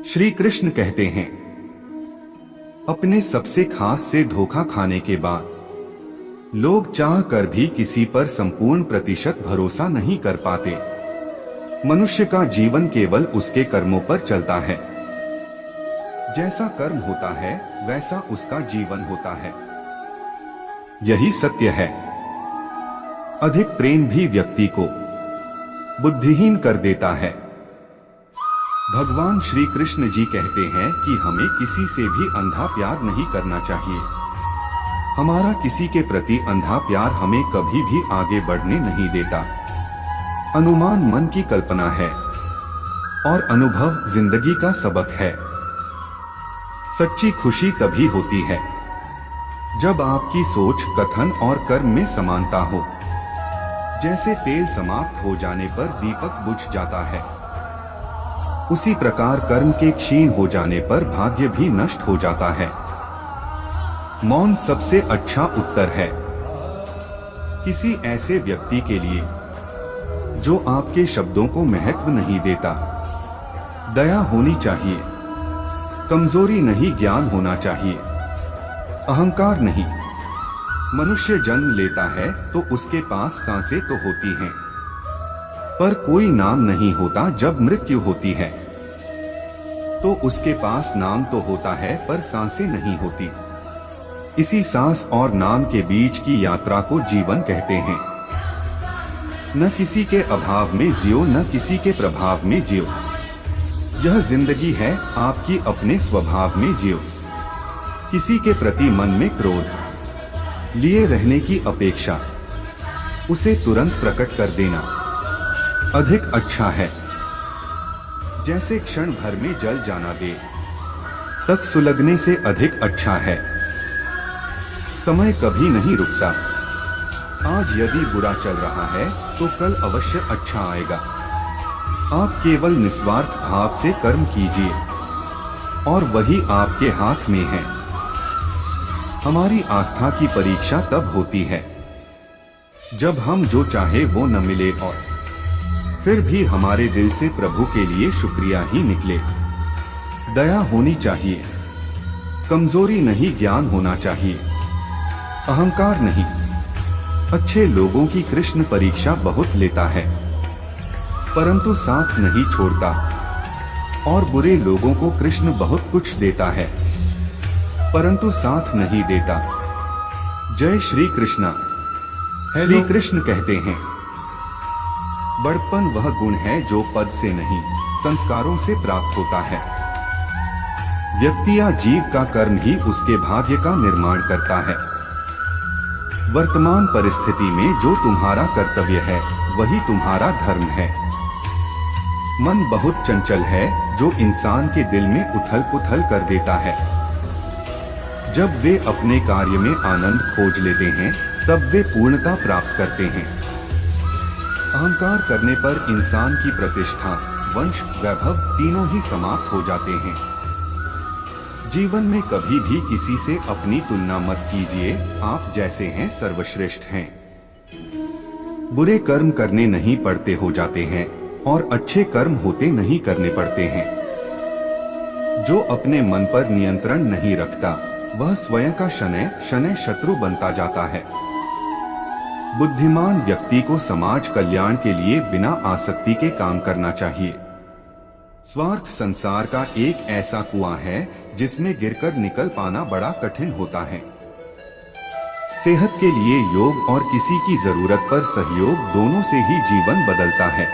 श्री कृष्ण कहते हैं, अपने सबसे खास से धोखा खाने के बाद लोग चाह कर भी किसी पर संपूर्ण प्रतिशत भरोसा नहीं कर पाते। मनुष्य का जीवन केवल उसके कर्मों पर चलता है। जैसा कर्म होता है वैसा उसका जीवन होता है। यही सत्य है। अधिक प्रेम भी व्यक्ति को बुद्धिहीन कर देता है। भगवान श्री कृष्ण जी कहते हैं कि हमें किसी से भी अंधा प्यार नहीं करना चाहिए। हमारा किसी के प्रति अंधा प्यार हमें कभी भी आगे बढ़ने नहीं देता। अनुमान मन की कल्पना है और अनुभव जिंदगी का सबक है। सच्ची खुशी तभी होती है जब आपकी सोच, कथन और कर्म में समानता हो। जैसे तेल समाप्त हो जाने पर दीपक बुझ जाता है, उसी प्रकार कर्म के क्षीण हो जाने पर भाग्य भी नष्ट हो जाता है। मौन सबसे अच्छा उत्तर है। किसी ऐसे व्यक्ति के लिए जो आपके शब्दों को महत्व नहीं देता। दया होनी चाहिए, कमजोरी नहीं, ज्ञान होना चाहिए, अहंकार नहीं। मनुष्य जन्म लेता है तो उसके पास सांसें तो होती हैं, पर कोई नाम नहीं होता। जब मृत्यु होती है तो उसके पास नाम तो होता है पर सांसें नहीं होती। इसी सांस और नाम के बीच की यात्रा को जीवन कहते हैं। न किसी के अभाव में जियो, न किसी के प्रभाव में जियो। यह जिंदगी है, आपकी अपने स्वभाव में जियो। किसी के प्रति मन में क्रोध लिए रहने की अपेक्षा उसे तुरंत प्रकट कर देना अधिक अच्छा है। जैसे क्षण भर में जल जाना देर तक सुलगने से अधिक अच्छा है। समय कभी नहीं रुकता। आज यदि बुरा चल रहा है तो कल अवश्य अच्छा आएगा। आप केवल निस्वार्थ भाव से कर्म कीजिए और वही आपके हाथ में है। हमारी आस्था की परीक्षा तब होती है जब हम जो चाहे वो न मिले और फिर भी हमारे दिल से प्रभु के लिए शुक्रिया ही निकले। दया होनी चाहिए, कमजोरी नहीं, ज्ञान होना चाहिए, अहंकार नहीं। अच्छे लोगों की कृष्ण परीक्षा बहुत लेता है परंतु साथ नहीं छोड़ता, और बुरे लोगों को कृष्ण बहुत कुछ देता है परंतु साथ नहीं देता। जय श्री कृष्णा। श्री कृष्ण कहते हैं, बड़पन वह गुण है जो पद से नहीं संस्कारों से प्राप्त होता है। व्यक्ति या जीव का कर्म ही उसके भाग्य का निर्माण करता है। वर्तमान परिस्थिति में जो तुम्हारा कर्तव्य है वही तुम्हारा धर्म है। मन बहुत चंचल है जो इंसान के दिल में उथल पुथल कर देता है। जब वे अपने कार्य में आनंद खोज लेते हैं तब वे पूर्णता प्राप्त करते हैं। अहंकार करने पर इंसान की प्रतिष्ठा, वंश, वैभव तीनों ही समाप्त हो जाते हैं। जीवन में कभी भी किसी से अपनी तुलना मत कीजिए। आप जैसे हैं सर्वश्रेष्ठ हैं। बुरे कर्म करने नहीं पड़ते हो जाते हैं और अच्छे कर्म होते नहीं करने पड़ते हैं। जो अपने मन पर नियंत्रण नहीं रखता वह स्वयं का शनैः शनैः शत्रु बनता जाता है। बुद्धिमान व्यक्ति को समाज कल्याण के लिए बिना आसक्ति के काम करना चाहिए। स्वार्थ संसार का एक ऐसा कुआं है जिसमें गिरकर निकल पाना बड़ा कठिन होता है। सेहत के लिए योग और किसी की जरूरत पर सहयोग दोनों से ही जीवन बदलता है।